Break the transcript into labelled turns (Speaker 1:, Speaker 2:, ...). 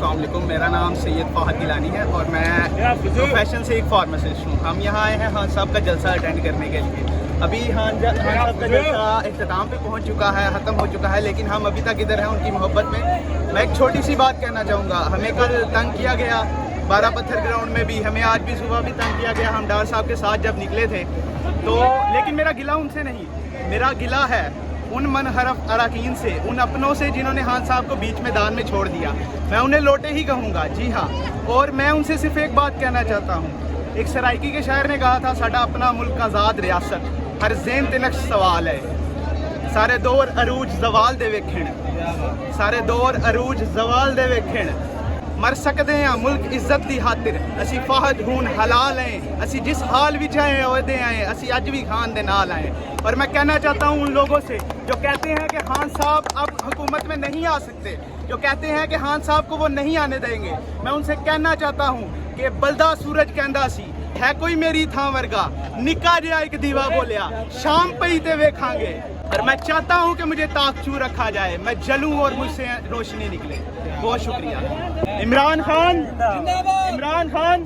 Speaker 1: अस्सलाम वालेकुम। मेरा नाम सैयद फ़हद गिलानी है और मैं प्रोफेशन से एक फार्मासिस्ट हूँ। हम यहाँ आए हैं खान साहब का जलसा अटेंड करने के लिए। अभी खान साहब का जलसा इख्तिताम पे पहुँच चुका है, ख़त्म हो चुका है, लेकिन हम अभी तक इधर हैं उनकी मोहब्बत में। मैं एक छोटी सी बात कहना चाहूँगा। हमें कल तंग किया गया 12 पत्थर ग्राउंड में भी, हमें आज भी सुबह भी तंग किया गया। हम डार साहब के साथ जब निकले थे तो, लेकिन मेरा गिला उनसे नहीं, मेरा गिला है उन मनहरफ अरकान से, उन अपनों से जिन्होंने खान साहब को बीच मैदान में छोड़ दिया। मैं उन्हें लोटे ही कहूँगा, जी हाँ। और मैं उनसे सिर्फ एक बात कहना चाहता हूँ। एक सराइकी के शायर ने कहा था, साडा अपना मुल्क आज़ाद रियासत, हर ज़ेन ते नक्श सवाल है। सारे दौर अरूज जवाल दे वेखण, सारे दौर अरूज जवाल दे वेखण। मर सकते हैं मुल्क इज्जत की खातिर, असी फाहद हून हलाल हैं। असी जिस हाल विच आए ओहदे आए, असी अज भी खान दे नाल आए। और मैं कहना चाहता हूँ उन लोगों से जो कहते हैं कि खान साहब अब हुकूमत में नहीं आ सकते, जो कहते हैं कि खान साहब को वो नहीं आने देंगे, मैं उनसे कहना चाहता हूँ कि बलदा सूरज कहंदा सी है कोई मेरी थां वर्गा, निक्का जिहा एक दीवा बोलिया शाम पई ते वेखांगे। और मैं चाहता हूँ कि मुझे ताकचू रखा जाए, मैं जलूं और मुझसे रोशनी निकले। बहुत शुक्रिया। इमरान खान, इमरान खान।